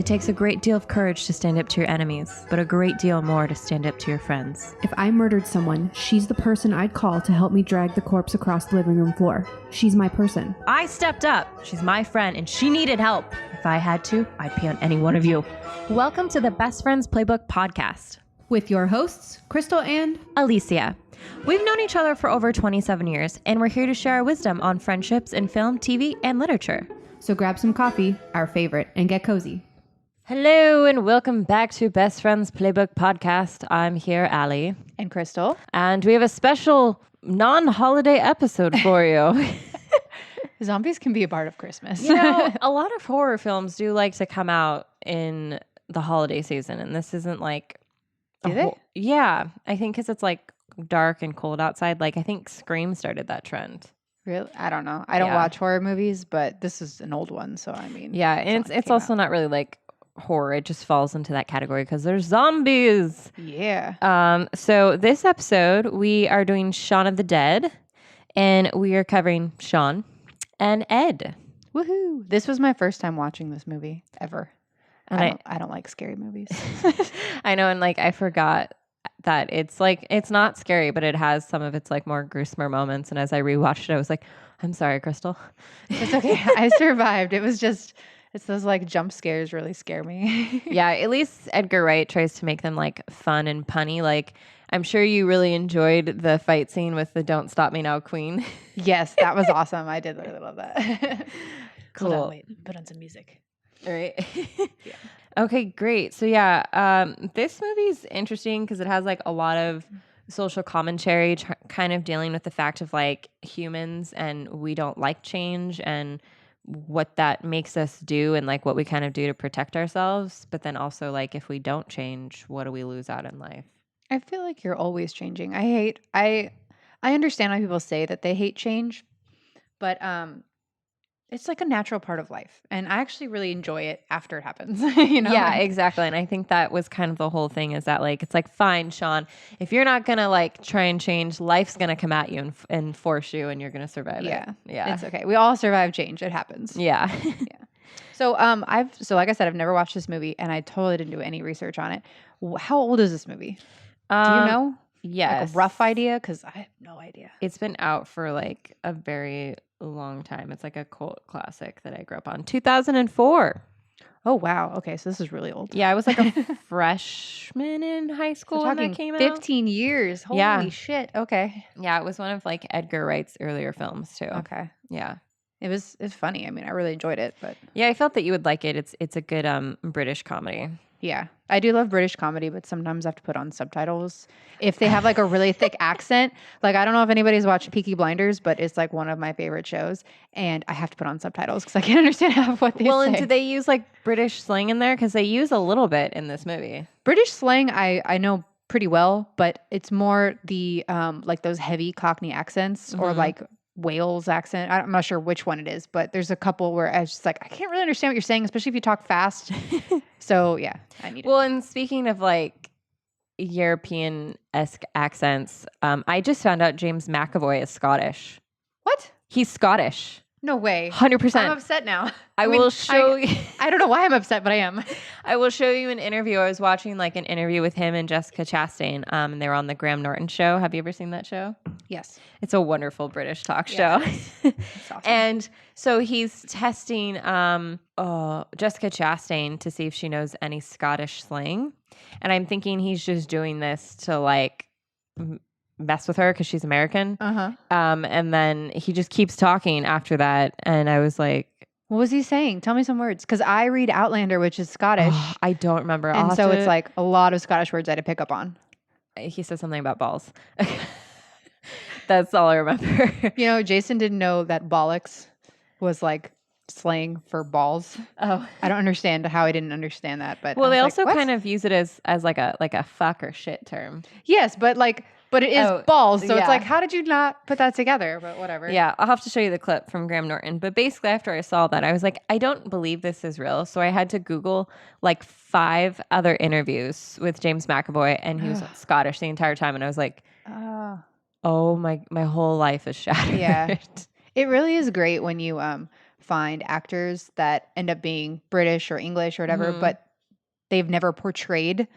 takes a great deal of courage to stand up to your enemies, but a great deal more to stand up to your friends. If I murdered someone, she's the person I'd call to help me drag the corpse across the living room floor. She's my person. I stepped up. She's my friend, and she needed help. If I had to, I'd pee on any one of you. Welcome to the Best Friends Playbook podcast. With your hosts, Crystal and Alicia. We've known each other for over 27 years, and we're here to share our wisdom on friendships in film, TV, and literature. So grab some coffee, our favorite, and get cozy. Hello, and welcome back to Best Friends Playbook podcast. I'm here, Ali. And Crystal. And we have a special non-holiday episode for you. Zombies can be a part of Christmas. You know, a lot of horror films do like to come out in the holiday season, and this isn't like... Do they? Yeah, I think because it's like dark and cold outside. Like, I think Scream started that trend. Really? I don't know. I don't watch horror movies, but this is an old one, so I mean... Yeah, and it's also not really like horror. It just falls into that category because there's zombies. Yeah. So this episode, we are doing Shaun of the Dead, and we are covering Shaun and Ed. Woohoo! This was my first time watching this movie ever. And I don't like scary movies. I know, and like I forgot that it's like it's not scary, but it has some of its like more gruesomer moments. And as I rewatched it, I was like, I'm sorry, Crystal. It's okay. I survived. It's those like jump scares really scare me. Yeah, at least Edgar Wright tries to make them like fun and punny. Like, I'm sure you really enjoyed the fight scene with the "Don't Stop Me Now" Queen. Yes, that was awesome. I did really love that. Cool. Hold on, wait. Put on some music. All right. Yeah. Okay, great. So yeah, this movie's interesting because it has like a lot of social commentary, kind of dealing with the fact of like humans and we don't like change and what that makes us do and like what we kind of do to protect ourselves. But then also like if we don't change, what do we lose out in life? I feel like you're always changing. I understand why people say that they hate change, but it's like a natural part of life. And I actually really enjoy it after it happens. You know? Yeah, exactly. And I think that was kind of the whole thing is that like, it's like, fine, Shaun, if you're not going to like try and change, life's going to come at you and force you and you're going to survive it. Yeah. It's okay. We all survive change. It happens. Yeah. Yeah. So like I said, I've never watched this movie and I totally didn't do any research on it. How old is this movie? Do you know? Yes. Like a rough idea? Because I have no idea. It's been out for like a very long time. It's like a cult classic that I grew up on. 2004. Oh, wow. Okay. So this is really old. Yeah, I was like a freshman in high school when that came out. 15 years. Holy shit. Okay. Yeah, it was one of like Edgar Wright's earlier films too. Okay. Yeah. It's funny. I mean, I really enjoyed it, but yeah, I felt that you would like it. It's a good British comedy. yeah, I do love British comedy, but sometimes I have to put on subtitles if they have like a really thick accent. Like, I don't know if anybody's watched Peaky Blinders, but it's like one of my favorite shows, and I have to put on subtitles because I can't understand half of what they say. Well, and do they use like British slang in there? Because they use a little bit in this movie. British slang, I know pretty well, but it's more the like those heavy Cockney accents or like Wales accent. I'm not sure which one it is, but there's a couple where I was just like, I can't really understand what you're saying, especially if you talk fast. So yeah, I need it. Well, and speaking of like European-esque accents, I just found out James McAvoy is Scottish. What? He's Scottish. No way. 100%. I'm upset now. I will show you. I don't know why I'm upset, but I am. I will show you an interview. I was watching like an interview with him and Jessica Chastain, and they were on the Graham Norton show. Have you ever seen that show? Yes. It's a wonderful British talk show. It's awesome. And so he's testing Jessica Chastain to see if she knows any Scottish slang. And I'm thinking he's just doing this to like mess with her because she's American. And then he just keeps talking after that. And I was like, what was he saying? Tell me some words. Because I read Outlander, which is Scottish. I don't remember. And so it's like a lot of Scottish words I had to pick up on. He said something about balls. That's all I remember. You know, Jason didn't know that bollocks was like slang for balls. Oh, I don't understand how I didn't understand that. But well, they like, also kind of use it as like a fuck or shit term. Yes, but it is balls. So yeah. it's like, how did you not put that together? But whatever. Yeah, I'll have to show you the clip from Graham Norton. But basically, after I saw that, I was like, I don't believe this is real. So I had to Google like 5 other interviews with James McAvoy, and he was Scottish the entire time. And I was like, oh, my whole life is shattered. Yeah. It really is great when you find actors that end up being British or English or whatever, but they've never portrayed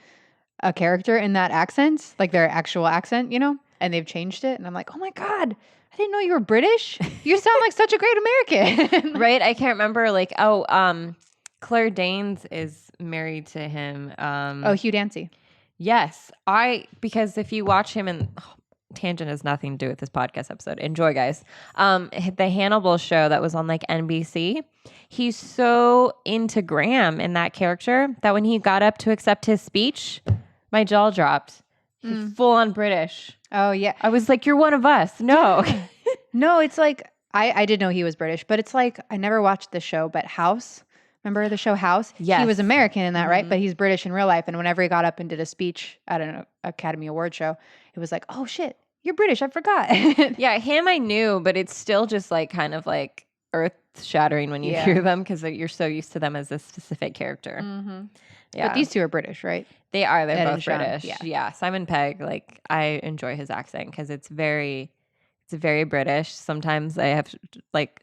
a character in that accent, like their actual accent, and they've changed it. And I'm like, oh my God, I didn't know you were British. You sound like such a great American. Right? I can't remember. Like, Claire Danes is married to him. Hugh Dancy. Yes. Because if you watch him in tangent has nothing to do with this podcast episode. Enjoy, guys. The Hannibal show that was on like NBC. He's so into Graham in that character that when he got up to accept his speech, my jaw dropped. He's full on British. Oh, yeah. I was like, you're one of us. No. No, it's like, I did know he was British, but it's like, I never watched the show, but House, remember the show House? Yes. He was American in that, right? But he's British in real life. And whenever he got up and did a speech at an Academy Award show, it was like, oh shit, you're British. I forgot. Yeah, him I knew, but it's still just like kind of like earth shattering when you hear them because you're so used to them as a specific character. Yeah. But these two are British, right? They are. They're Ed both and Shaun, British. Yeah. Simon Pegg, like I enjoy his accent because it's very British. Sometimes I have like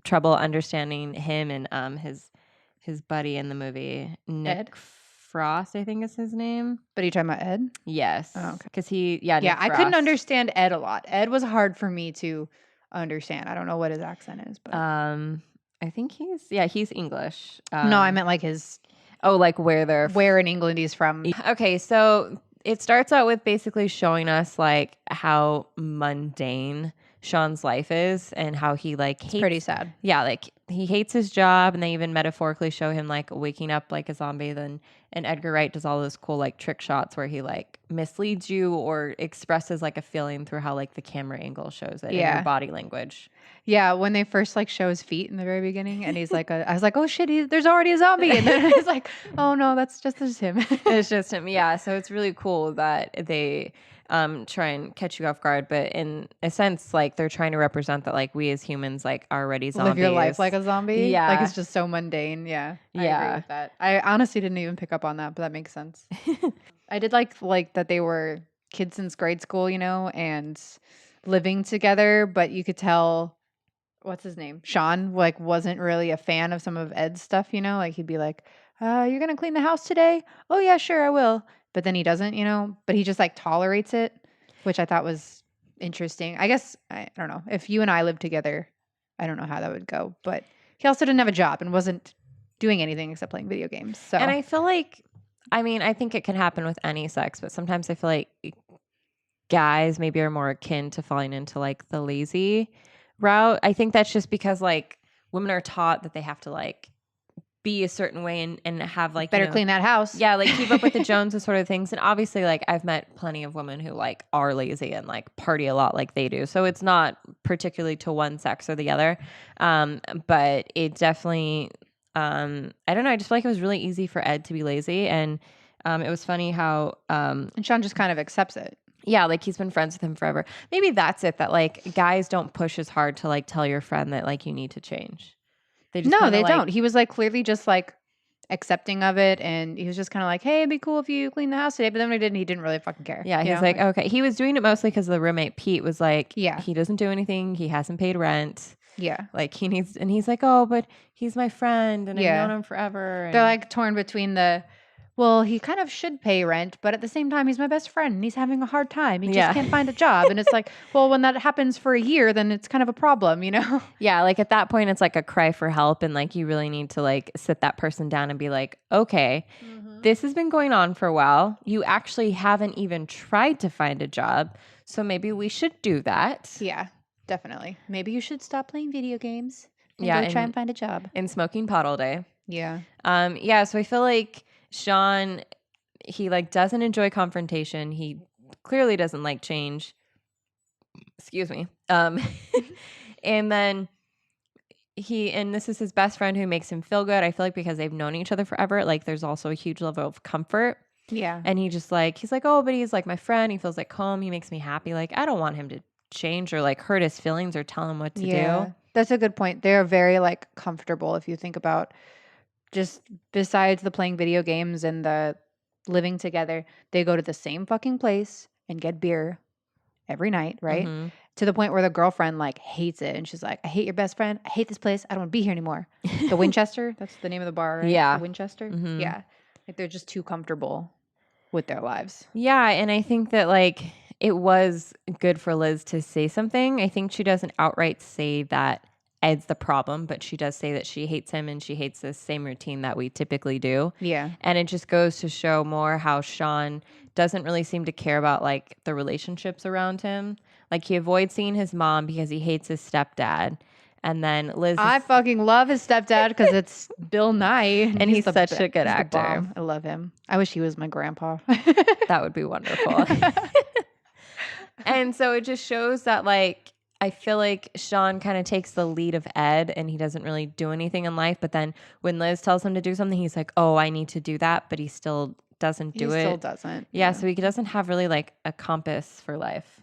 trouble understanding him and his buddy in the movie, Nick Ed? Frost, I think is his name. But are you talking about Ed? Yes. Oh, okay. Because Nick I couldn't Frost. understand Ed a lot. Ed was hard for me to understand. I don't know what his accent is, but I think he's English. no, I meant like his like where in England he's from. Okay, so it starts out with basically showing us like how mundane Shaun's life is and how he like hates. It's pretty sad. Yeah, like he hates his job, and they even metaphorically show him like waking up like a zombie. And Edgar Wright does all those cool like trick shots where he like misleads you or expresses like a feeling through how like the camera angle shows it in your body language. Yeah, when they first like show his feet in the very beginning, and he's like, I was like, oh shit, there's already a zombie, and then it's like, oh no, that's just him. It's just him. Yeah, so it's really cool that they try and catch you off guard, but in a sense, like they're trying to represent that like we as humans like are already zombies. Live your life like a zombie. Yeah, like it's just so mundane. Yeah, I agree with that. I honestly didn't even pick up on that, but that makes sense. I did like that they were kids since grade school, and living together, but you could tell. What's his name? Shaun, like, wasn't really a fan of some of Ed's stuff, like he'd be like, you're going to clean the house today? Oh, yeah, sure, I will. But then he doesn't, but he just like tolerates it, which I thought was interesting. I guess, I don't know. If you and I lived together, I don't know how that would go. But he also didn't have a job and wasn't doing anything except playing video games. So, and I feel like, I think it can happen with any sex, but sometimes I feel like guys maybe are more akin to falling into like the lazy route. I think that's just because like women are taught that they have to like be a certain way and have like better clean that house. Yeah, like keep up with the Joneses sort of things. And obviously like I've met plenty of women who like are lazy and like party a lot like they do. So it's not particularly to one sex or the other. But it definitely I don't know, I just feel like it was really easy for Ed to be lazy, and it was funny how and Shaun just kind of accepts it. Yeah, like he's been friends with him forever. Maybe that's it, that like guys don't push as hard to like tell your friend that like you need to change. They don't. He was like clearly just like accepting of it, and he was just kind of like, hey, it'd be cool if you clean the house today. But then when he didn't really fucking care. Yeah, he's like, okay. He was doing it mostly because the roommate Pete was like, he doesn't do anything. He hasn't paid rent. Yeah. Like he needs, and he's like, oh, but he's my friend and I've known him forever. And they're like torn between well, he kind of should pay rent, but at the same time, he's my best friend and he's having a hard time. He just can't find a job. And it's like, well, when that happens for a year, then it's kind of a problem, Yeah, like at that point, it's like a cry for help. And like you really need to like sit that person down and be like, okay, this has been going on for a while. You actually haven't even tried to find a job. So maybe we should do that. Yeah, definitely. Maybe you should stop playing video games and go try and find a job. And smoking pot all day. Yeah. So I feel like Shaun, he like doesn't enjoy confrontation. He clearly doesn't like change. Excuse me. And then this is his best friend who makes him feel good. I feel like because they've known each other forever, like there's also a huge level of comfort. Yeah. And he's like, oh, but he's like my friend. He feels like home. He makes me happy. Like I don't want him to change or like hurt his feelings or tell him what to do. That's a good point. They're very like comfortable if you think about just besides the playing video games and the living together, they go to the same fucking place and get beer every night, right? to the point where the girlfriend like hates it. And she's like, I hate your best friend. I hate this place. I don't want to be here anymore. The Winchester, that's the name of the bar, right? Yeah. The Winchester. Mhm. Yeah. Like they're just too comfortable with their lives. Yeah, and I think that like it was good for Liz to say something. I think she doesn't outright say that Ed's the problem, but she does say that she hates him and she hates this same routine that we typically do. Yeah. And it just goes to show more how Shaun doesn't really seem to care about like the relationships around him. Like he avoids seeing his mom because he hates his stepdad. And then Liz I fucking love his stepdad because it's Bill Nye. And he's such a good he's the actor. bomb. I love him. I wish he was my grandpa. that would be wonderful. And so it just shows that like I feel like Shaun kind of takes the lead of Ed and he doesn't really do anything in life. But then when Liz tells him to do something, he's like, oh, I need to do that. But he still doesn't do it. He still doesn't. Yeah, so he doesn't have really like a compass for life.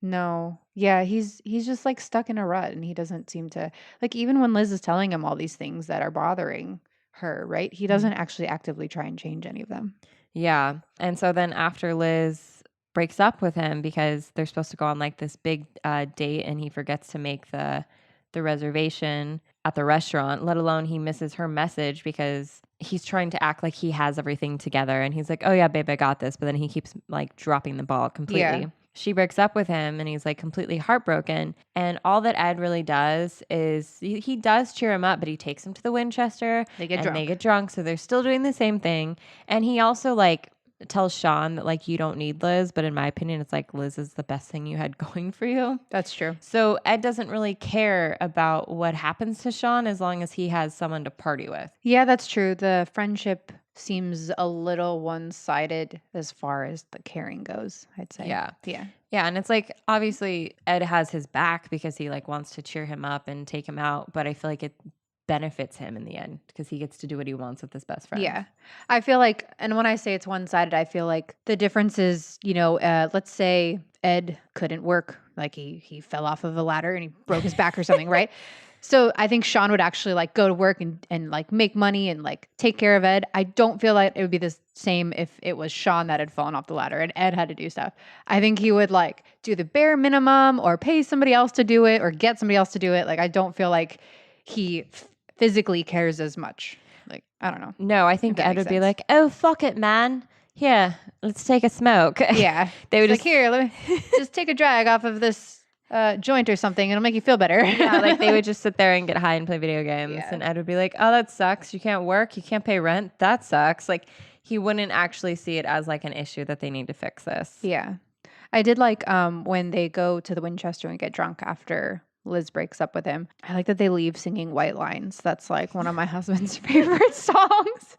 No. Yeah, he's just like stuck in a rut and he doesn't seem to like even when Liz is telling him all these things that are bothering her, right? He doesn't actually actively try and change any of them. Yeah. And so then after Liz breaks up with him because they're supposed to go on like this big date and he forgets to make the reservation at the restaurant, let alone he misses her message because he's trying to act like he has everything together and he's like, oh yeah, babe, I got this. But then he keeps like dropping the ball completely. Yeah. She breaks up with him and he's like completely heartbroken. And all that Ed really does is he does cheer him up, but he takes him to the Winchester. They get and drunk. They get drunk. So they're still doing the same thing. And he also like tells Shaun that like you don't need Liz. But in my opinion, it's like Liz is the best thing you had going for you. That's true. So Ed doesn't really care about what happens to Shaun as long as he has someone to party with. Yeah, that's true. The friendship seems a little one-sided as far as the caring goes, I'd say. Yeah. Yeah. Yeah, and it's like obviously Ed has his back because he like wants to cheer him up and take him out, but I feel like it benefits him in the end because he gets to do what he wants with his best friend. Yeah. I feel like, and when I say it's one-sided, I feel like the difference is, let's say Ed couldn't work, like he fell off of a ladder and he broke his back or something, right? So I think Shaun would actually like go to work and like make money and like take care of Ed. I don't feel like it would be the same if it was Shaun that had fallen off the ladder and Ed had to do stuff. I think he would like do the bare minimum or pay somebody else to do it or get somebody else to do it. Like I don't feel like he physically cares as much. Like, I don't know. No, I think Ed would be like, oh, fuck it, man. Here, let's take a smoke. Yeah. They would It's just like, here, let me just take a drag off of this joint or something. It'll make you feel better. yeah, like they would just sit there and get high and play video games. Yeah. And Ed would be like, oh, that sucks. You can't work. You can't pay rent. That sucks. Like he wouldn't actually see it as like an issue that they need to fix this. Yeah. I did like when they go to the Winchester and get drunk after Liz breaks up with him. I like that they leave singing White Lines. That's like one of my husband's favorite songs.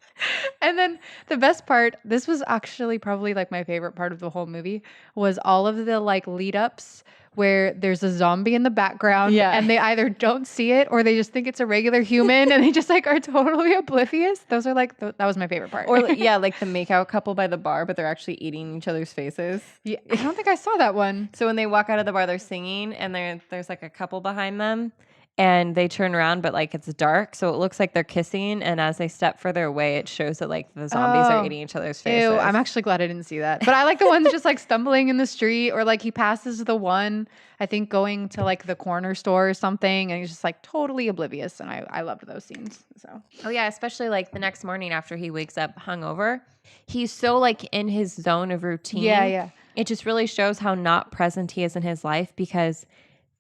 And then the best part, this was actually probably like my favorite part of the whole movie, was all of the like lead ups where there's a zombie in the background and they either don't see it or they just think it's a regular human and they just like are totally oblivious. Those are like, that was my favorite part. Or yeah, like the makeout couple by the bar, but they're actually eating each other's faces. Yeah, I don't think I saw that one. So when they walk out of the bar, they're singing and there's like a couple behind them and they turn around, but like it's dark. So it looks like they're kissing. And as they step further away, it shows that like the zombies are eating each other's faces. Ew, I'm actually glad I didn't see that. But I like the ones just like stumbling in the street or like he passes the one, I think going to like the corner store or something. And he's just like totally oblivious. And I loved those scenes. So. Oh yeah, especially like the next morning after he wakes up hungover. He's so like in his zone of routine. Yeah. It just really shows how not present he is in his life because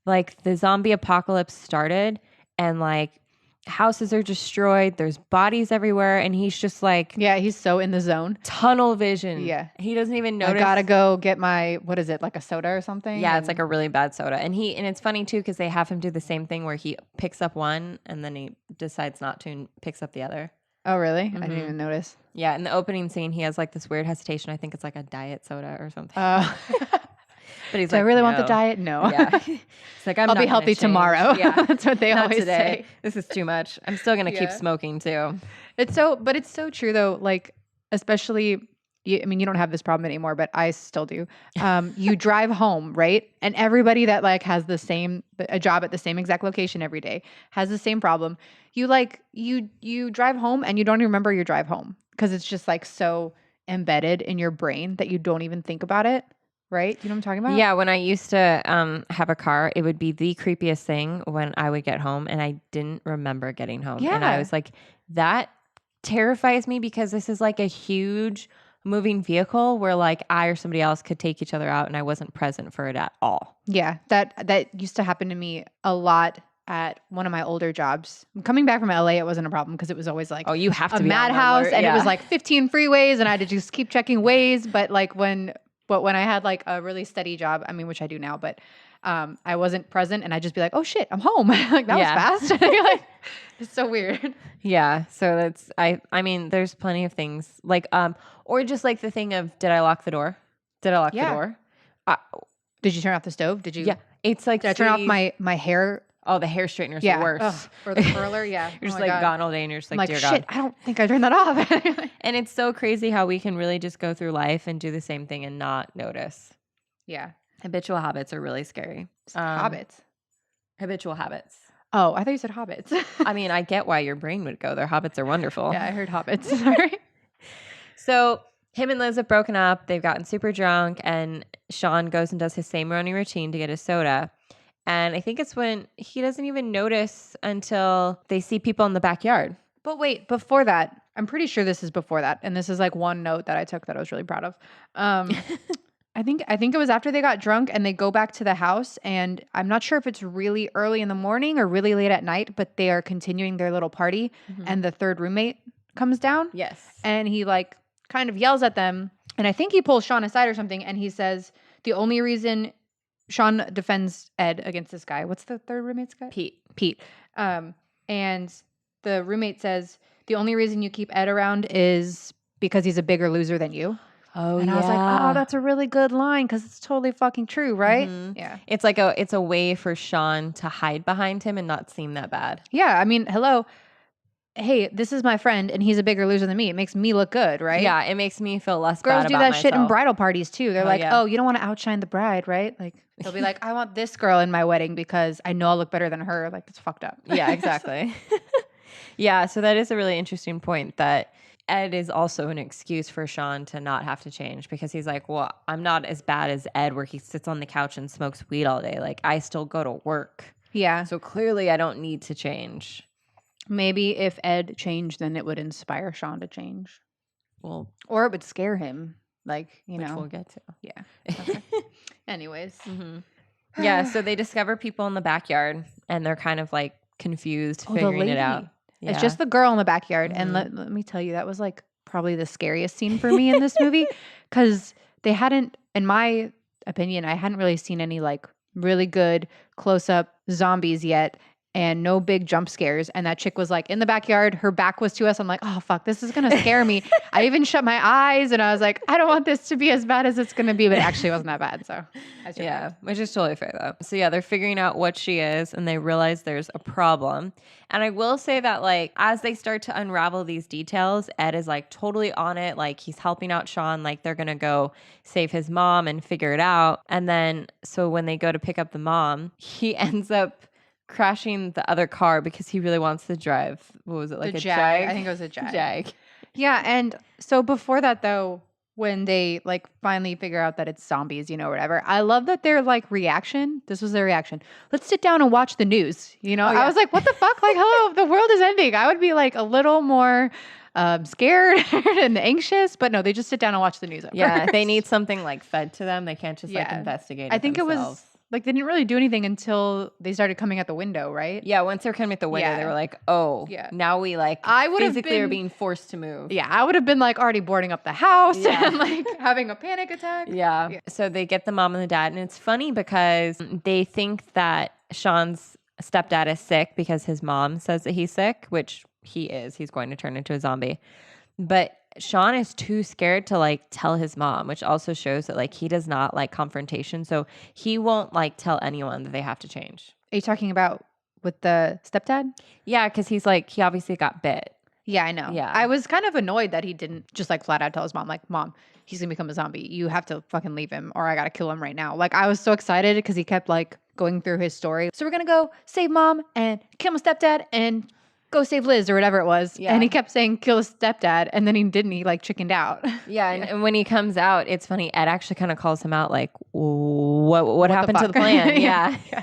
like the zombie apocalypse started and like houses are destroyed. There's bodies everywhere. And he's just like, yeah, he's so in the zone. Tunnel vision. Yeah. He doesn't even notice. I gotta go get my, what is it? Like a soda or something? Yeah. It's like a really bad soda. And it's funny too, because they have him do the same thing where he picks up one and then he decides not to and picks up the other. Oh, really? Mm-hmm. I didn't even notice. Yeah. In the opening scene, he has like this weird hesitation. I think it's like a diet soda or something. But he's Do like, I really want the "No." diet? No. Yeah. He's like, I'll not be gonna healthy change. tomorrow. Yeah. That's what they Not always today. say. This is too much. I'm still going to keep Yeah. smoking too. It's so true though. Like, especially, I mean, you don't have this problem anymore, but I still do. You drive home, right? And everybody that like has a job at the same exact location every day has the same problem. You drive home and you don't even remember your drive home because it's just like so embedded in your brain that you don't even think about it. right? You know what I'm talking about? Yeah, when I used to have a car, it would be the creepiest thing when I would get home and I didn't remember getting home. And I Yeah. was like, that terrifies me because this is like a huge moving vehicle where like I or somebody else could take each other out and I wasn't present for it at all. Yeah, that used to happen to me a lot at one of my older jobs. Coming back from LA, it wasn't a problem because it was always like Oh, you have a to be on madhouse, alert. and it Yeah. was like 15 freeways, and I had to just keep checking ways. But when I had like a really steady job, I mean, which I do now, but I wasn't present, and I'd just be like, "Oh shit, I'm home!" Like that Yeah. was fast. Like, it's so weird. Yeah. So that's I mean, there's plenty of things like or just like the thing of did I lock the door? Did I lock the Yeah. door? Did you turn off the stove? Did you? Yeah. It's like Did I turn off freeze- my hair? Oh, the hair straightener's Yeah. the worst. Ugh, or the curler? Yeah. You're just Oh my like God. gone all day and you're just I'm like, like, dear shit, God. I don't think I turned that off. And it's so crazy how we can really just go through life and do the same thing and not notice. Yeah. Habitual habits are really scary. Hobbits. Habitual habits. Oh, I thought you said hobbits. I mean, I get why your brain would go there. Hobbits are wonderful. Yeah, I heard hobbits. Sorry. So him and Liz have broken up. They've gotten super drunk, and Shaun goes and does his same morning routine to get his soda. And I think it's when he doesn't even notice until they see people in the backyard. But wait, before that, I'm pretty sure this is before that, and this is like one note that I took that I was really proud of. I think it was after they got drunk and they go back to the house, and I'm not sure if it's really early in the morning or really late at night, but they are continuing their little party, and the third roommate comes down. Yes. And he like kind of yells at them, and I think he pulls Shaun aside or something, and he says the only reason Shaun defends Ed against this guy. What's the third roommate's guy? Pete. And the roommate says the only reason you keep Ed around is because he's a bigger loser than you. Oh, And yeah. I was like, oh, that's a really good line because it's totally fucking true, right? Mhm. Yeah. It's like it's a way for Shaun to hide behind him and not seem that bad. Yeah. I mean, hello. Hey, this is my friend and he's a bigger loser than me. It makes me look good, right? Yeah, it makes me feel less Girls bad do about that shit in myself. bridal parties too. They're Oh, like, yeah. oh, you don't want to outshine the bride, right? Like they'll be like, I want this girl in my wedding because I know I'll look better than her. Like that's fucked up. Yeah, exactly. Yeah, so that is a really interesting point that Ed is also an excuse for Shaun to not have to change because he's like, well, I'm not as bad as Ed where he sits on the couch and smokes weed all day. Like I still go to work. Yeah. So clearly I don't need to change. Maybe if Ed changed, then it would inspire Shaun to change. Well, Or it would scare him. Like, you which know. we'll get to. Yeah. Okay. Anyways. Yeah, so they discover people in the backyard and they're kind of like confused, Oh, the figuring it lady. out. It's just the girl in the backyard. And let me tell you, that was like probably the scariest scene for me in this movie because they hadn't, in my opinion, I hadn't really seen any like really good close up zombies yet and no big jump scares. And that chick was like in the backyard. Her back was to us. I'm like, oh, fuck, this is going to scare me. I even shut my eyes and I was like, I don't want this to be as bad as it's going to be. But it actually wasn't that bad. So yeah, which is totally fair though. So yeah, they're figuring out what she is and they realize there's a problem. And I will say that like as they start to unravel these details, Ed is like totally on it. Like he's helping out Shaun, like they're gonna go save his mom and figure it out. And then so when they go to pick up the mom, he ends up crashing the other car because he really wants to drive. What was it, like the a Jag. Jag? I think it was a Jag. Jag. Yeah. And so before that though, when they like finally figure out that it's zombies, you know, whatever. I love that their like reaction. This was their reaction. Let's sit down and watch the news. You know, I was like, what the fuck? Like, hello, the world is ending. I would be like a little more scared and anxious, but no, they just sit down and watch the news. Yeah, they need something like fed to them. They can't just like Yeah. investigate. I think themselves. it was like they didn't really do anything until they started coming at the window, right? Yeah, once they're coming at the window, Yeah. they were like, "Oh, Yeah. now we like I would have physically are been- being forced to move." Yeah, I would have been like already boarding up the house Yeah. and like having a panic attack. Yeah. Yeah. So they get the mom and the dad, and it's funny because they think that Shaun's stepdad is sick because his mom says that he's sick, which he is. He's going to turn into a zombie, but Shaun is too scared to like tell his mom, which also shows that like he does not like confrontation. So he won't like tell anyone that they have to change. Are you talking about with the stepdad? Yeah, because he's like, he obviously got bit. Yeah, I know. Yeah. I was kind of annoyed that he didn't just like flat out tell his mom, like, Mom, he's gonna become a zombie. You have to fucking leave him or I gotta kill him right now. Like I was so excited because he kept like going through his story. So we're gonna go save mom and kill my stepdad and go save Liz or whatever it was. Yeah. And he kept saying, kill his stepdad. And then he didn't. He like chickened out. Yeah, and when he comes out, it's funny. Ed actually kind of calls him out, like, what the happened to fuck?" the plan? Yeah. Yeah.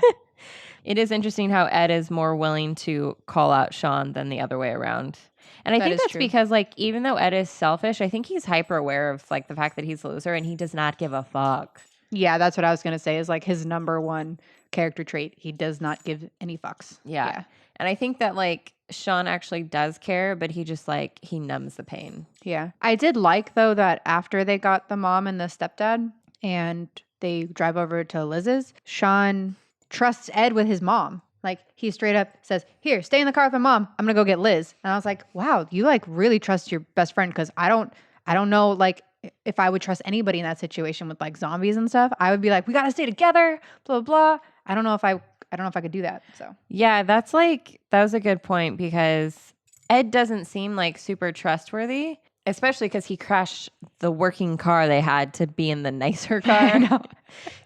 It is interesting how Ed is more willing to call out Shaun than the other way around. And I That think is that's true. because, like, even though Ed is selfish, I think he's hyper aware of, like, the fact that he's a loser and he does not give a fuck. Yeah, that's what I was going to say is like his number one character trait. He does not give any fucks. Yeah. And I think that, like, Shaun actually does care, but he just, like, he numbs the pain. Yeah. I did like, though, that after they got the mom and the stepdad and they drive over to Liz's, Shaun trusts Ed with his mom. Like, he straight up says, here, stay in the car with my mom. I'm going to go get Liz. And I was like, wow, you, like, really trust your best friend because I don't know, like, if I would trust anybody in that situation with, like, zombies and stuff. I would be like, we got to stay together, blah, blah, blah. I don't know if I could do that. So Yeah, that was a good point because Ed doesn't seem like super trustworthy, especially because he crashed the working car they had to be in the nicer car.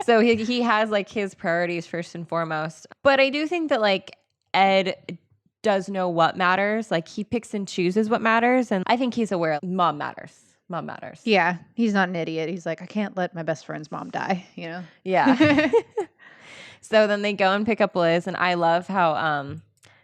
So he has like his priorities first and foremost. But I do think that like Ed does know what matters. Like he picks and chooses what matters. And I think he's aware mom matters. Mom matters. yeah, he's not an idiot. He's like, I can't let my best friend's mom die, you know? Yeah. So then they go and pick up Liz, and I love how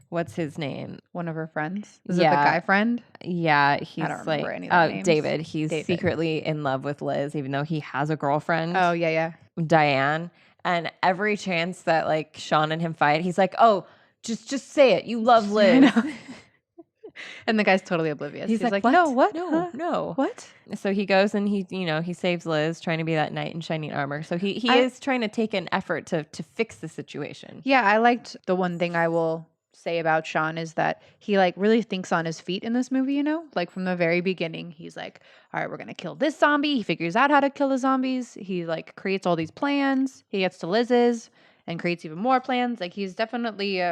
what's his name? One of her friends. Is it the Yeah. guy friend? Yeah, he's don't like remember any of their names. David. He's David. secretly in love with Liz, even though he has a girlfriend, Oh, yeah. Diane. And every chance that like Shaun and him fight, he's like, "Oh, just say it. You love Liz." And the guy's totally oblivious. He's like, no, what? No, Huh? no. What? So he goes and he saves Liz, trying to be that knight in shining armor. So he is trying to take an effort to fix the situation. Yeah, I liked the one thing I will say about Shaun is that he like really thinks on his feet in this movie, you know? Like from the very beginning, he's like, all right, we're going to kill this zombie. He figures out how to kill the zombies. He like creates all these plans. He gets to Liz's and creates even more plans. Like he's definitely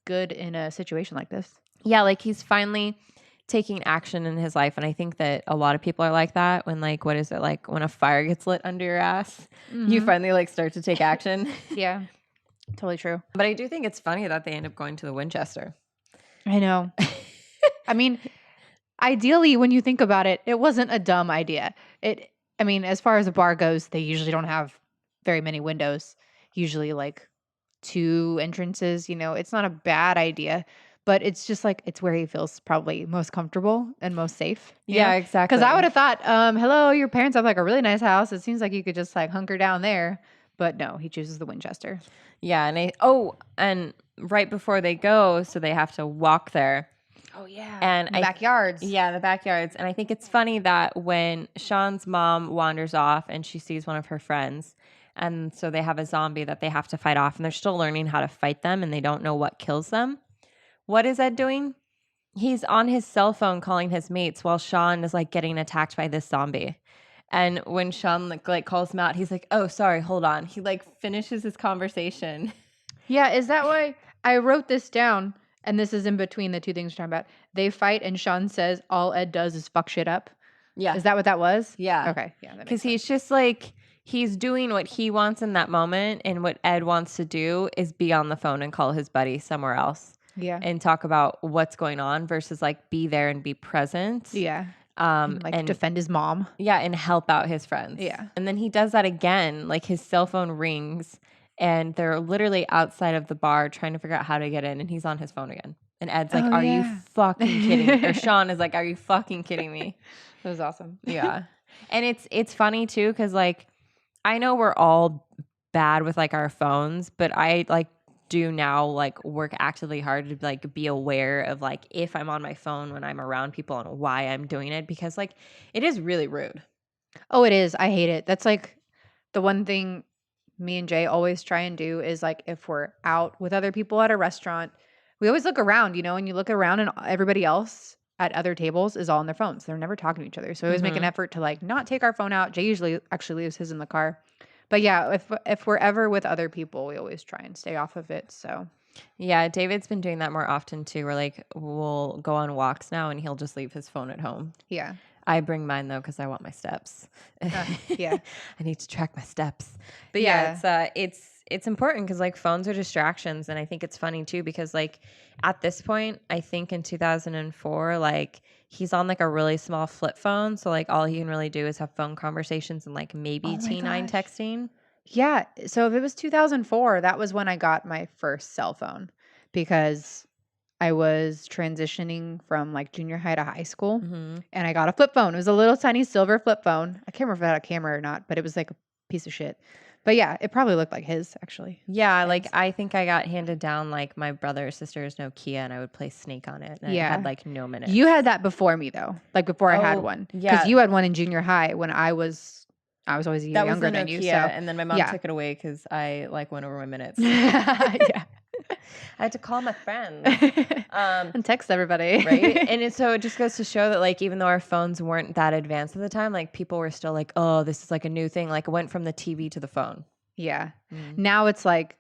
good in a situation like this. Yeah, like he's finally taking action in his life. And I think that a lot of people are like that when like, what is it like when a fire gets lit under your ass, you finally like start to take action. Yeah, totally true. But I do think it's funny that they end up going to the Winchester. I know. I mean, ideally, when you think about it, it wasn't a dumb idea. I mean, as far as a bar goes, they usually don't have very many windows, usually like 2 entrances, you know, it's not a bad idea. But it's just like, it's where he feels probably most comfortable and most safe. Yeah, exactly. Because I would have thought, hello, your parents have like a really nice house. It seems like you could just like hunker down there. But no, he chooses the Winchester. Yeah. And right before they go, so they have to walk there. Oh, yeah. And backyards. Yeah, the backyards. And I think it's funny that when Shaun's mom wanders off and she sees one of her friends, and so they have a zombie that they have to fight off, and they're still learning how to fight them, and they don't know what kills them. What is Ed doing? He's on his cell phone calling his mates while Shaun is like getting attacked by this zombie. And when Shaun like calls him out, he's like, "Oh, sorry, hold on." He like finishes his conversation. Yeah, is that why I wrote this down? And this is in between the 2 things we're talking about. They fight and Shaun says all Ed does is fuck shit up. Yeah. Is that what that was? Yeah. Okay. Yeah. Because he's just like, he's doing what he wants in that moment. And what Ed wants to do is be on the phone and call his buddy somewhere else. Yeah. And talk about what's going on versus like be there and be present. Yeah. And defend his mom. Yeah. And help out his friends. Yeah. And then he does that again. Like his cell phone rings and they're literally outside of the bar trying to figure out how to get in. And he's on his phone again. And Ed's like, "Are you fucking kidding me?" Or Shaun is like, "Are you fucking kidding me?" That was awesome. Yeah. And it's funny too, because like I know we're all bad with like our phones, but I like do now like work actively hard to like be aware of like if I'm on my phone when I'm around people and why I'm doing it, because like it is really rude. Oh, it is. I hate it. That's like the one thing me and Jay always try and do is like if we're out with other people at a restaurant, we always look around, you know, and you look around and everybody else at other tables is all on their phones. They're never talking to each other. So we always make an effort to like not take our phone out. Jay usually actually leaves his in the car. But yeah, if we're ever with other people, we always try and stay off of it. So Yeah, David's been doing that more often too. Where like we'll go on walks now, and he'll just leave his phone at home. Yeah. I bring mine though because I want my steps. Yeah. I need to track my steps. But Yeah. yeah, it's important because like phones are distractions, and I think it's funny too because like at this point, I think in 2004, like he's on like a really small flip phone, so like all he can really do is have phone conversations and like maybe Oh my T9 gosh. texting. Yeah. So if it was 2004, that was when I got my first cell phone because I was transitioning from like junior high to high school Mm-hmm. and I got a flip phone. It was a little tiny silver flip phone. I can't remember if it had a camera or not, but it was like a piece of shit. But yeah, it probably looked like his actually. Yeah, like Ed's. I think I got handed down like my brother or sister's Nokia, and I would play Snake on it, and it Yeah. had like no minutes. You had that before me though, like before I had Oh, one. yeah. Because you had one in junior high when I was always a year That was younger the than you. Nokia, So and then my mom yeah. took it away because I like went over my minutes. Yeah. I had to call my friends. And text everybody. Right? And so it just goes to show that like even though our phones weren't that advanced at the time, like people were still like, oh, this is like a new thing. Like it went from the TV to the phone. Yeah. Now it's like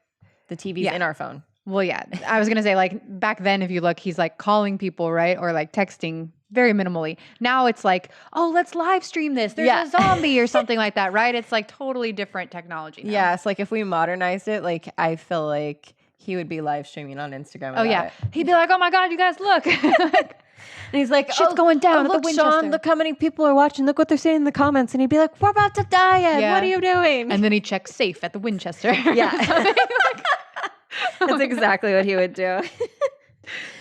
The TV's in our phone. well, yeah. I was gonna say like back then, if you look, he's like calling people, right, or like texting very minimally. Now it's like, oh, let's live stream this. There's Yeah. a zombie or something like that, right? It's like totally different technology. Now. Yeah, it's like if we modernized it, like I feel like he would be live streaming on Instagram. Oh about yeah. it. He'd be like, oh my god, you guys look. And he's like, Shit's going down at the look, Winchester." Shaun, look how many people are watching. Look what they're saying in the comments. And he'd be like, we're about to die, Ed. Yeah. What are you doing? And then he checks safe at the Winchester. Yeah. That's exactly what he would do.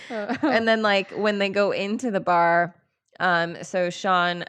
And then like when they go into the bar, so Shaun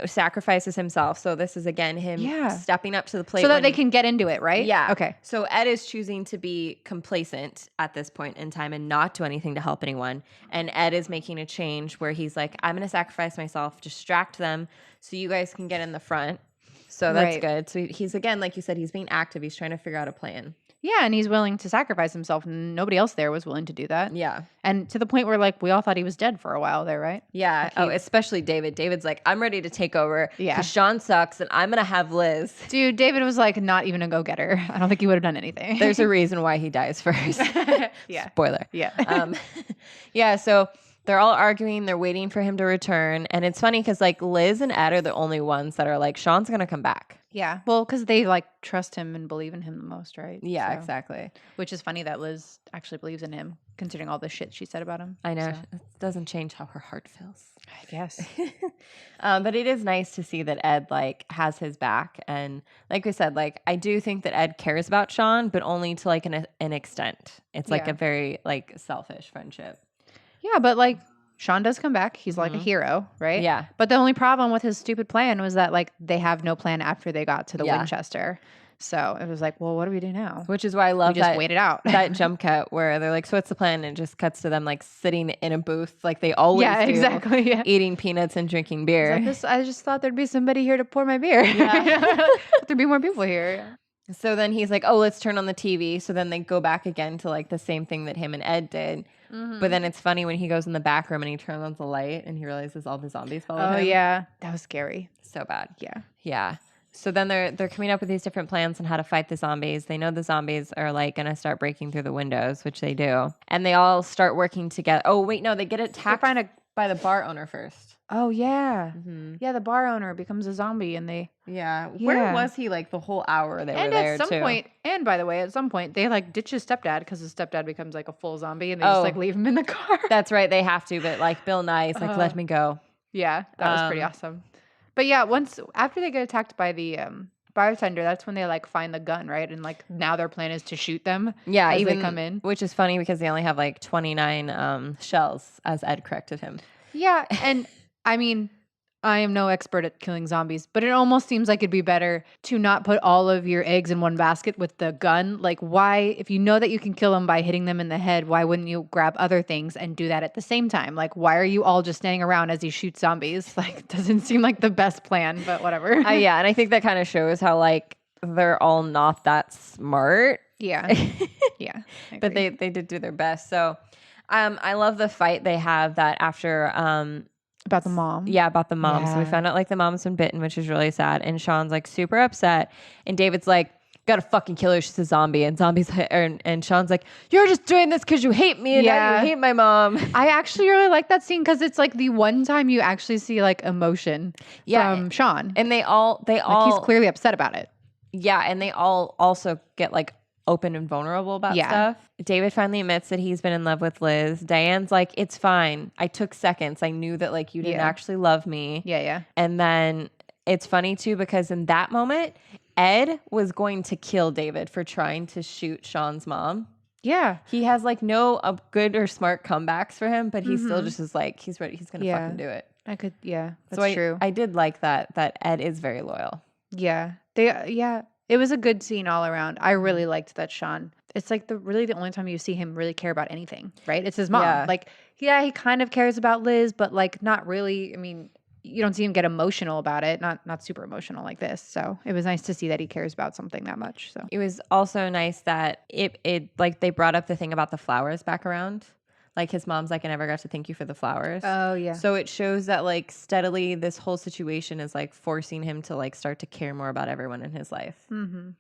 sacrifices himself. So this is again him stepping up to the plate. So that they can get into it, right? Yeah. Okay. So Ed is choosing to be complacent at this point in time and not do anything to help anyone. And Ed is making a change where he's like, I'm going to sacrifice myself, distract them so you guys can get in the front. So that's Right. good. So he's, again, like you said, he's being active. He's trying to figure out a plan. Yeah, and he's willing to sacrifice himself. Nobody else there was willing to do that. Yeah. And to the point where like we all thought he was dead for a while there, right? Yeah. Oh, especially David. David's like, I'm ready to take over. Yeah. Because Shaun sucks and I'm going to have Liz. Dude, David was like not even a go-getter. I don't think he would have done anything. There's a reason why he dies first. Yeah. Spoiler. Yeah. Yeah. So they're all arguing. They're waiting for him to return. And it's funny because like Liz and Ed are the only ones that are like, Shaun's going to come back. Yeah. Well, because they like trust him and believe in him the most, right? Yeah, So- exactly. Which is funny that Liz actually believes in him, considering all the shit she said about him. I know. So, It doesn't change how her heart feels. I guess. But it is nice to see that Ed like has his back. And like we said, like I do think that Ed cares about Shaun, but only to like an extent. It's like Yeah. a very like selfish friendship. Yeah, but like Shaun does come back. He's like a hero, right? Yeah. But the only problem with his stupid plan was that like they have no plan after they got to the Yeah. Winchester. So it was like, well, what do we do now? Which is why I love We just that. wait it out. That jump cut where they're like, so what's the plan? And it just cuts to them like sitting in a booth like they always Yeah, do, exactly. Yeah. eating peanuts and drinking beer. It's like, I just thought there'd be somebody here to pour my beer. Yeah. There'd be more people here. So then he's like, oh, let's turn on the TV. So then they go back again to like the same thing that him and Ed did. But then it's funny when he goes in the back room and he turns on the light and he realizes all the zombies follow him. Oh yeah, that was scary. So bad. Yeah. Yeah. So then they're coming up with these different plans on how to fight the zombies. They know the zombies are like going to start breaking through the windows, which they do. And they all start working together. Oh, wait, no, they get attacked by the bar owner first. Oh yeah, yeah. The bar owner becomes a zombie, and they Yeah. Where Yeah. was he like the whole hour they were and there at some too? point, and by the way, at some point they like ditch his stepdad because his stepdad becomes like a full zombie, and they Oh. just like leave him in the car. That's right. They have to. But like Bill Nye's like, let me go. Yeah, that was pretty awesome. But yeah, after they get attacked by the bartender, that's when they like find the gun, right? And like now their plan is to shoot them. Yeah. as Even they come in. Which is funny because they only have like 29 shells, as Ed corrected him. Yeah, and I mean, I am no expert at killing zombies, but it almost seems like it'd be better to not put all of your eggs in one basket with the gun. Like, why, if you know that you can kill them by hitting them in the head, why wouldn't you grab other things and do that at the same time? Like, why are you all just standing around as he shoots zombies? Like, it doesn't seem like the best plan, but whatever. Yeah. And I think that kind of shows how like they're all not that smart. Yeah. Yeah. I But agree. they did do their best. So I love the fight they have that after About the mom. yeah, about the mom. So we Yeah. found out like the mom's been bitten, which is really sad. And Shaun's like super upset. And David's like, gotta fucking kill her. She's a zombie. And and Shaun's like, you're just doing this because you hate me and now you hate my mom. I actually really like that scene because it's like the one time you actually see like emotion from Shaun. And they all he's clearly upset about it. Yeah, and they all also get like open and vulnerable about stuff. David finally admits that he's been in love with Liz. Diane's like, it's fine. I took seconds. I knew that like you didn't actually love me. Yeah. And then it's funny too because in that moment, Ed was going to kill David for trying to shoot Shaun's mom. Yeah. He has like no good or smart comebacks for him, but he still just is like, he's ready. He's going to fucking do it. That's true. I did like that Ed is very loyal. Yeah. It was a good scene all around. I really liked that Shaun. It's like really the only time you see him really care about anything, right? It's his mom. Yeah. Like, he kind of cares about Liz, but like not really. I mean, you don't see him get emotional about it. Not super emotional like this. So it was nice to see that he cares about something that much. So it was also nice that it like they brought up the thing about the flowers back around. Like his mom's like, I never got to thank you for the flowers. Oh, yeah. So it shows that like steadily this whole situation is like forcing him to like start to care more about everyone in his life.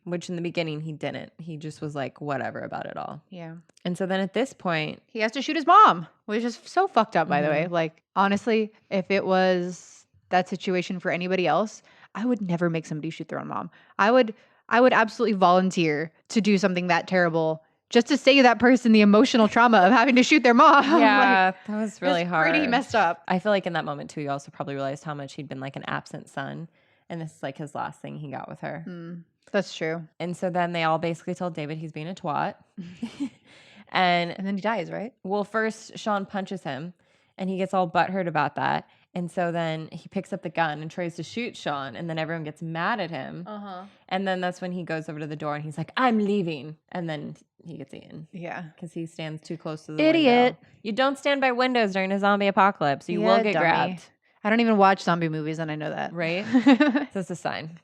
Which in the beginning he didn't. He just was like whatever about it all. Yeah. And so then at this point, he has to shoot his mom, which is so fucked up, by the way. Like, honestly, if it was that situation for anybody else, I would never make somebody shoot their own mom. I would absolutely volunteer to do something that terrible just to save that person the emotional trauma of having to shoot their mom. Yeah, that was really hard. Pretty messed up. I feel like in that moment too, he also probably realized how much he'd been like an absent son. And this is like his last thing he got with her. That's true. And so then they all basically told David he's being a twat. and then he dies, right? Well, first Shaun punches him and he gets all butthurt about that. And so then he picks up the gun and tries to shoot Shaun, and then everyone gets mad at him. And then that's when he goes over to the door and he's like, I'm leaving. And then he gets eaten. Yeah. Because he stands too close to the window. You don't stand by windows during a zombie apocalypse. You will get grabbed. I don't even watch zombie movies and I know that. Right? That's a sign.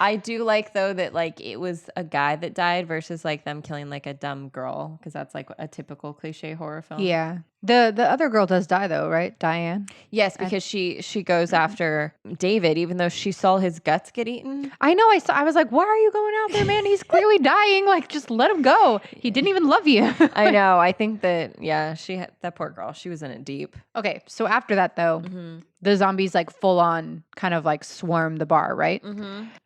I do like, though, that like it was a guy that died versus like them killing like a dumb girl, because that's like a typical cliche horror film. Yeah. The other girl does die though, right? Diane. Yes, because she goes after David, even though she saw his guts get eaten. I know. I was like, why are you going out there, man? He's clearly dying. Like, just let him go. He didn't even love you. I know. I think that that poor girl. She was in it deep. Okay, so after that though, the zombies like full on kind of like swarm the bar, right?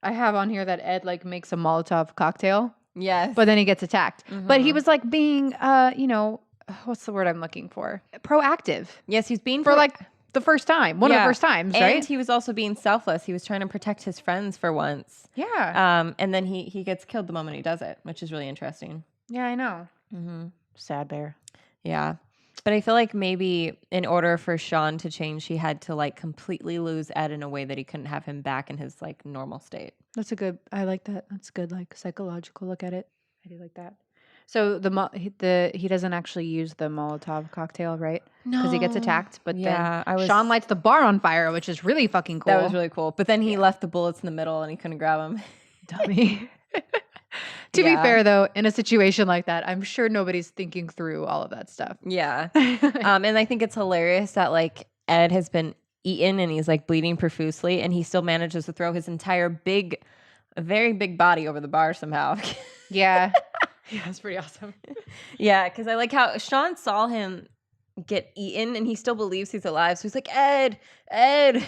I have on here that Ed like makes a Molotov cocktail. Yes, but then he gets attacked. But he was like being, what's the word I'm looking for? Proactive. Yes, he's being for like the first time, one of the first times, right? And he was also being selfless. He was trying to protect his friends for once. Yeah. And then he gets killed the moment he does it, which is really interesting. Yeah, I know. Sad bear. Yeah. But I feel like maybe in order for Shaun to change, he had to like completely lose Ed in a way that he couldn't have him back in his like normal state. I like that. That's a good like psychological look at it. I do like that. So he doesn't actually use the Molotov cocktail, right? No. Because he gets attacked, but then Shaun lights the bar on fire, which is really fucking cool. That was really cool. But then he left the bullets in the middle and he couldn't grab them. Dummy. To be fair, though, in a situation like that, I'm sure nobody's thinking through all of that stuff. Yeah. And I think it's hilarious that like Ed has been eaten and he's like bleeding profusely and he still manages to throw his entire very big body over the bar somehow. Yeah. Yeah, that's pretty awesome. Yeah, because I like how Shaun saw him get eaten and he still believes he's alive. So he's like, Ed, Ed,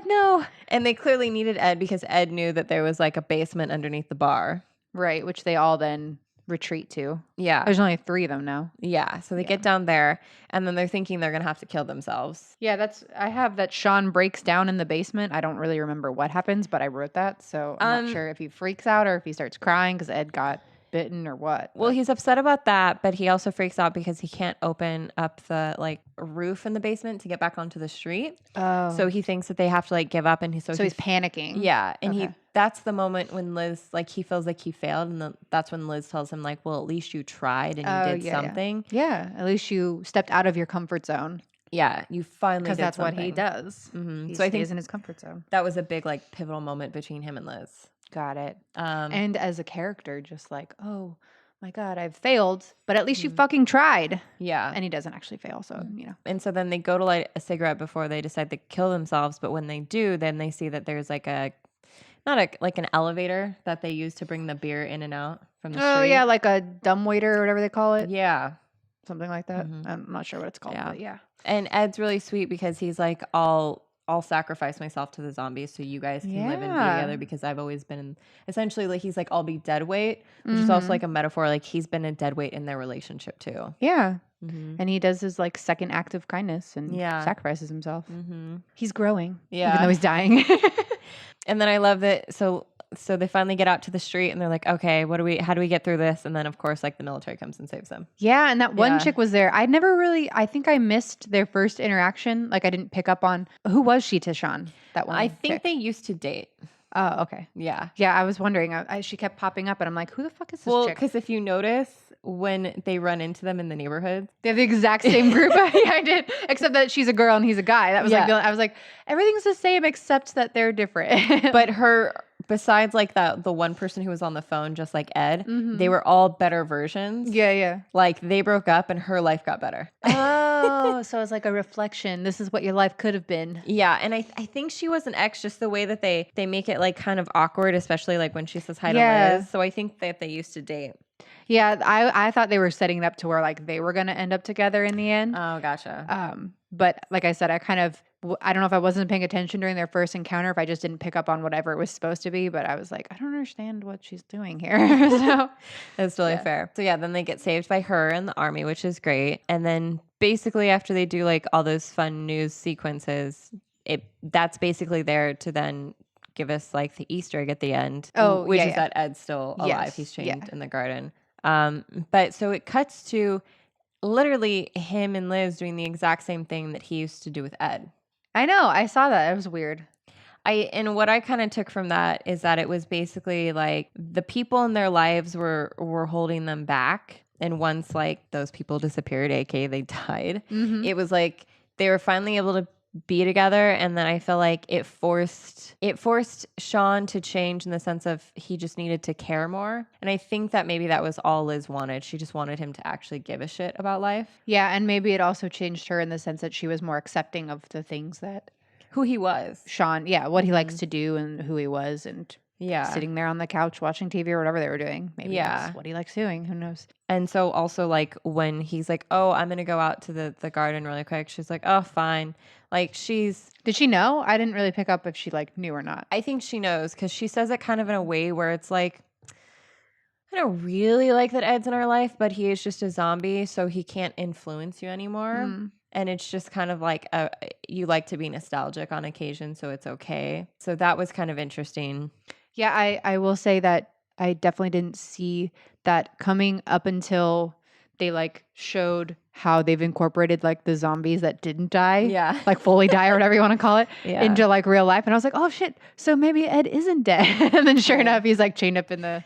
no. And they clearly needed Ed because Ed knew that there was like a basement underneath the bar. Right, which they all then retreat to. Yeah. There's only 3 of them now. Yeah, so they get down there and then they're thinking they're going to have to kill themselves. Yeah, I have that Shaun breaks down in the basement. I don't really remember what happens, but I wrote that. So I'm not sure if he freaks out or if he starts crying because Ed got bitten or what. Well, he's upset about that, but he also freaks out because he can't open up the like roof in the basement to get back onto the street. Oh. So he thinks that they have to like give up, and he's panicking. Yeah, and that's the moment when Liz like he feels like he failed, and that's when Liz tells him like, well, at least you tried and you did something. Yeah, at least you stepped out of your comfort zone. Yeah, you finally did that's something. what he does. So I think in his comfort zone. That was a big like pivotal moment between him and Liz. Got it. And as a character, just like, oh my God, I've failed, but at least you fucking tried. Yeah. And he doesn't actually fail, so, And so then they go to light a cigarette before they decide to kill themselves, but when they do, then they see that there's like not like an elevator that they use to bring the beer in and out from the Oh street. yeah, like a dumbwaiter or whatever they call it. Yeah. Something like that. I'm not sure what it's called, but yeah. And Ed's really sweet because he's like, I'll sacrifice myself to the zombies so you guys can live and be together because I've always been essentially like he's like I'll be dead weight, which is also like a metaphor. Like he's been a dead weight in their relationship too. Yeah. And he does his like second act of kindness and sacrifices himself. He's growing, even though he's dying. And then I love that. So they finally get out to the street and they're like, okay, how do we get through this? And then of course, like the military comes and saves them. Yeah. And that one chick was there. I think I missed their first interaction. Like I didn't pick up on who was she to Shaun? That one. I think chick? they used to date. Oh, okay. Yeah. Yeah. I was wondering. She kept popping up and I'm like, who the fuck is this Well, chick? because if you notice when they run into them in the neighborhood, they have the exact same group. Yeah, I did. Except that she's a girl and he's a guy. That was like, I was like, everything's the same except that they're different. But besides like the one person who was on the phone, just like Ed, they were all better versions. Yeah. Like they broke up and her life got better. Oh, so it's like a reflection. This is what your life could have been. Yeah. And I think she was an ex, just the way that they make it like kind of awkward, especially like when she says hi to Liz. So I think that they used to date. Yeah, I thought they were setting it up to where like they were going to end up together in the end. Oh, gotcha. But like I said, I don't know if I wasn't paying attention during their first encounter, if I just didn't pick up on whatever it was supposed to be, but I was like, I don't understand what she's doing here. So that's totally fair. So yeah, then they get saved by her and the army, which is great. And then basically after they do like all those fun news sequences, that's basically there to then give us like the Easter egg at the end. Which is that Ed's still alive. Yes, he's chained in the garden. But so it cuts to literally him and Liz doing the exact same thing that he used to do with Ed. I know. I saw that. It was weird. And what I kind of took from that is that it was basically like the people in their lives were holding them back. And once like those people disappeared, aka they died, it was like they were finally able to be together. And then I feel like it forced Shaun to change in the sense of he just needed to care more. And I think that maybe that was all Liz wanted. She just wanted him to actually give a shit about life. Yeah. And maybe it also changed her in the sense that she was more accepting of the things that who he was. Shaun, what he likes to do and who he was, and sitting there on the couch watching TV or whatever they were doing. Maybe that's what he likes doing. Who knows? And so also like when he's like, oh, I'm going to go out to the garden really quick. She's like, oh, fine. Like did she know? I didn't really pick up if she like knew or not. I think she knows because she says it kind of in a way where it's like, I don't really like that Ed's in our life, but he is just a zombie. So he can't influence you anymore. And it's just kind of like you like to be nostalgic on occasion, so it's okay. So that was kind of interesting. Yeah, I will say that I definitely didn't see that coming up until they like showed how they've incorporated like the zombies that didn't die, like fully die or whatever you want to call it, into like real life. And I was like, oh shit, so maybe Ed isn't dead. And then sure enough, he's like chained up in the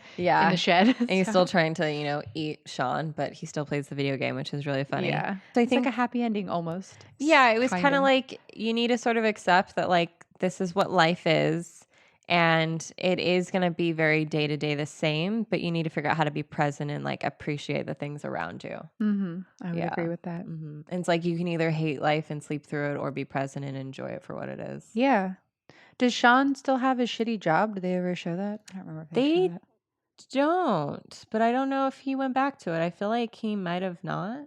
shed. And he's still trying to, eat Shaun, but he still plays the video game, which is really funny. Yeah. So I think like a happy ending almost. Yeah, it was kind of like you need to sort of accept that like this is what life is. And it is going to be very day to day the same, but you need to figure out how to be present and like appreciate the things around you. I would agree with that. And it's like you can either hate life and sleep through it or be present and enjoy it for what it is. Yeah. Does Shaun still have his shitty job? Did they ever show that? I don't remember if they showed that. Don't, but I don't know if he went back to it. I feel like he might have not.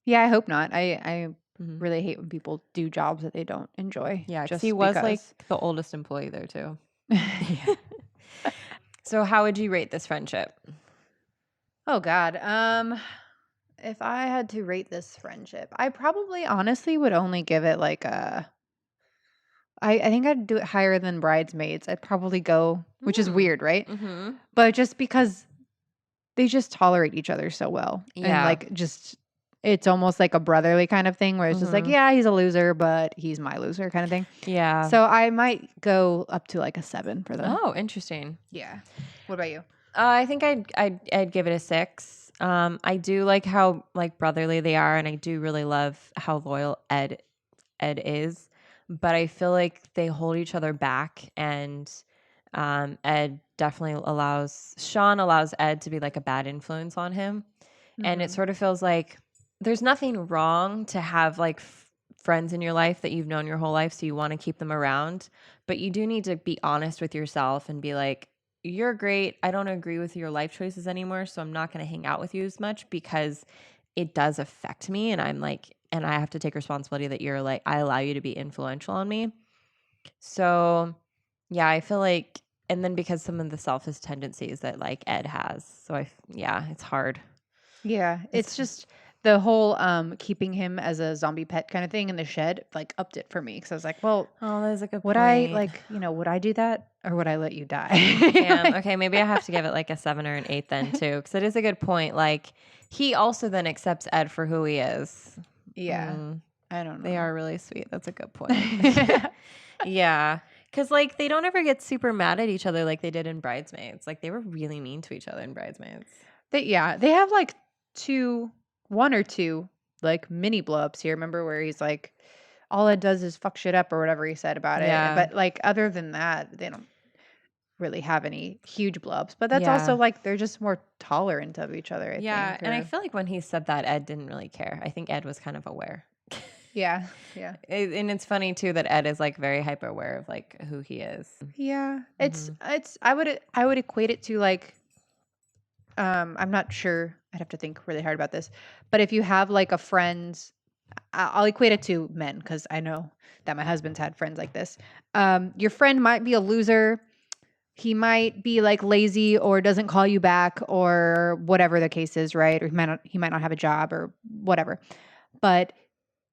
Yeah, I hope not. I really hate when people do jobs that they don't enjoy. Yeah, because he was like the oldest employee there too. So how would you rate this friendship? Oh God. If I had to rate this friendship, I probably honestly would only give it like I think I'd do it higher than Bridesmaids. I'd probably go, which is weird, right? But just because they just tolerate each other so well. And like just it's almost like a brotherly kind of thing where it's just like, yeah, he's a loser, but he's my loser kind of thing. Yeah. So I might go up to like a 7 for them. Oh, interesting. Yeah. What about you? I think I'd give it a 6. I do like how like brotherly they are, and I do really love how loyal Ed is. But I feel like they hold each other back, and Ed definitely Shaun allows Ed to be like a bad influence on him. And it sort of feels like there's nothing wrong to have like friends in your life that you've known your whole life, so you want to keep them around. But you do need to be honest with yourself and be like, you're great. I don't agree with your life choices anymore, so I'm not going to hang out with you as much because it does affect me. And I'm like, and I have to take responsibility that you're like, I allow you to be influential on me. So yeah, I feel like, and then because some of the selfish tendencies that like Ed has. So yeah, it's hard. Yeah, it's just the whole keeping him as a zombie pet kind of thing in the shed like upped it for me because I was like, well, Oh, that's a good would point. I like, would I do that or would I let you die? Damn. Like, Okay, maybe I have to give it like a 7 or an 8 then too, because it is a good point. Like he also then accepts Ed for who he is. yeah, I don't know. They are really sweet. That's a good point. Yeah, because like they don't ever get super mad at each other like they did in Bridesmaids. Like they were really mean to each other in Bridesmaids. They have like one or two like mini blow ups here. Remember where he's like, all it does is fuck shit up or whatever he said about Yeah. it. But like other than that, they don't really have any huge blow ups. But that's Yeah. also like they're just more tolerant of each other. I think. And I feel like when he said that, Ed didn't really care. I think Ed was kind of aware. Yeah. And it's funny too that Ed is like very hyper aware of like who he is. Yeah. It's I would equate it to like I'm not sure. I'd have to think really hard about this. But if you have like a friend, I'll equate it to men because I know that my husband's had friends like this. Your friend might be a loser. He might be like lazy or doesn't call you back or whatever the case is, right? Or he might not have a job or whatever. But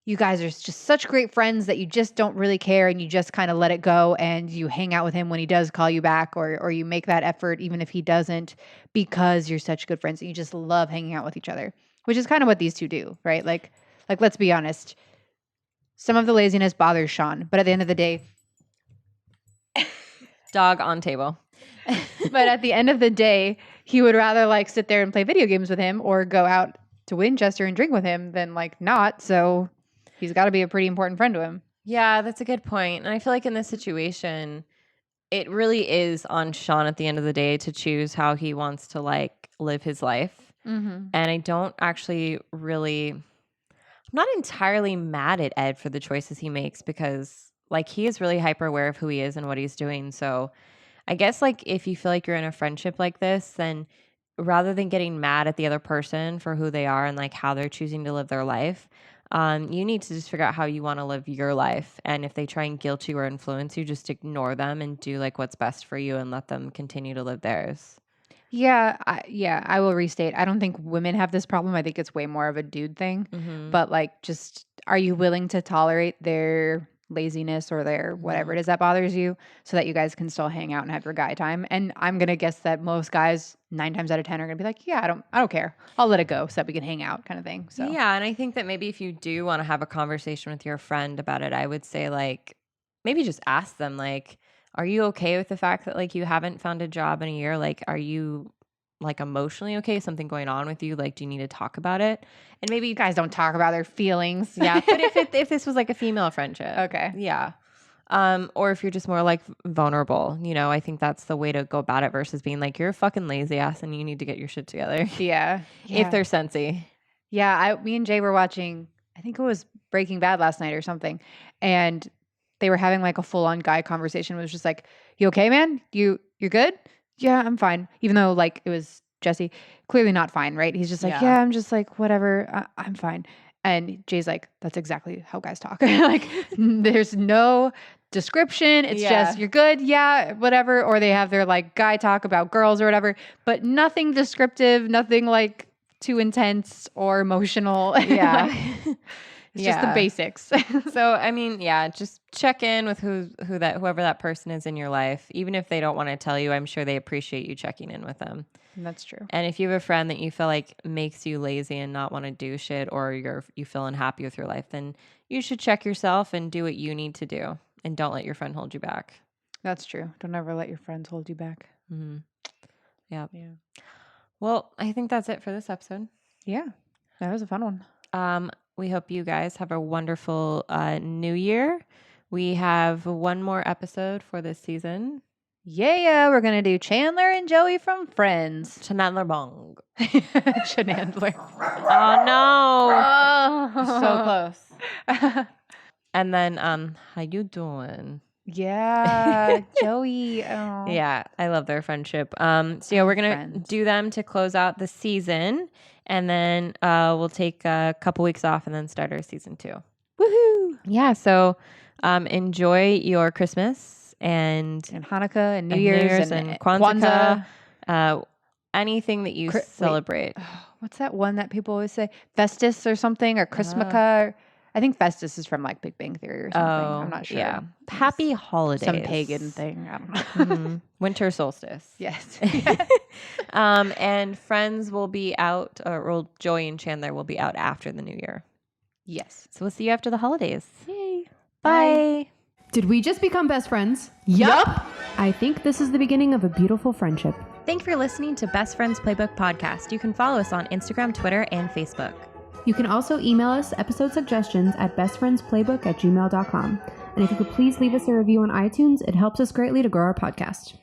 you guys are just such great friends that you just don't really care and you just kind of let it go and you hang out with him when he does call you back or you make that effort even if he doesn't because you're such good friends and you just love hanging out with each other, which is kind of what these two do, right? Like let's be honest. Some of the laziness bothers Shaun, but at the end of the day, dog on table. but at the end of the day, he would rather like sit there and play video games with him or go out to Winchester and drink with him than like not. So he's got to be a pretty important friend to him. Yeah, that's a good point. And I feel like in this situation, it really is on Shaun at the end of the day to choose how he wants to like live his life. Mm-hmm. And I don't actually really, I'm not entirely mad at Ed for the choices he makes because like he is really hyper aware of who he is and what he's doing. So I guess like if you feel like you're in a friendship like this, then rather than getting mad at the other person for who they are and like how they're choosing to live their life, you need to just figure out how you want to live your life. And if they try and guilt you or influence you, just ignore them and do like what's best for you and let them continue to live theirs. Yeah, I will restate. I don't think women have this problem. I think it's way more of a dude thing. Mm-hmm. But like, just are you willing to tolerate their laziness or their whatever it is that bothers you so that you guys can still hang out and have your guy time? And I'm gonna guess that most guys 9 times out of 10 are gonna be like, yeah, I don't care. I'll let it go so that we can hang out kind of thing. So yeah, and I think that maybe if you do want to have a conversation with your friend about it, I would say like maybe just ask them like, are you okay with the fact that like you haven't found a job in a year? Like, are you like emotionally okay? Something going on with you? Like, do you need to talk about it? And maybe you guys don't talk about their feelings. Yeah, but if this was like a female friendship, okay, yeah. Or if you're just more like vulnerable, I think that's the way to go about it versus being like, you're a fucking lazy ass and you need to get your shit together. Yeah. If they're sensy. Yeah. Me and Jay were watching, I think it was Breaking Bad last night or something. And they were having like a full on guy conversation. It was just like, you okay, man? You're good? Yeah, I'm fine. Even though like it was Jesse, clearly not fine, right? He's just like, yeah I'm just like, whatever. I'm fine. And Jay's like, that's exactly how guys talk. Like, there's no description. It's just, you're good. Yeah, whatever. Or they have their like guy talk about girls or whatever, but nothing descriptive, nothing like too intense or emotional. Yeah. Like, it's just the basics. So, I mean, yeah, just check in with whoever that person is in your life. Even if they don't want to tell you, I'm sure they appreciate you checking in with them. That's true. And if you have a friend that you feel like makes you lazy and not want to do shit, or you feel unhappy with your life, then you should check yourself and do what you need to do. And don't let your friend hold you back. That's true. Don't ever let your friends hold you back. Mm-hmm. Yep. Yeah. Well, I think that's it for this episode. Yeah. That was a fun one. We hope you guys have a wonderful new year. We have one more episode for this season. Yeah, we're going to do Chandler and Joey from Friends. Chandler Bong. Chandler. Oh, no. Oh. So close. And then, how you doing? Yeah, Joey. Oh. Yeah, I love their friendship. So yeah, we're gonna Friends. do them to close out the season, and then we'll take a couple weeks off and then start our season 2. Woohoo! Yeah, so enjoy your Christmas and Hanukkah and New Year's and Kwanzaa. Anything that you celebrate. What's that one that people always say? Festus or something, or Christmaka? I think Festus is from like Big Bang Theory or something. I'm not sure. Yeah. Happy holidays. Some pagan thing. I don't know. Winter solstice. Yes. And Friends will be out, or Joey and Chandler will be out after the new year. Yes. So we'll see you after the holidays. Yay. Bye. Did we just become best friends? Yup. I think this is the beginning of a beautiful friendship. Thanks for listening to Best Friends Playbook Podcast. You can follow us on Instagram, Twitter, and Facebook. You can also email us episode suggestions at bestfriendsplaybook@gmail.com. And if you could please leave us a review on iTunes, it helps us greatly to grow our podcast.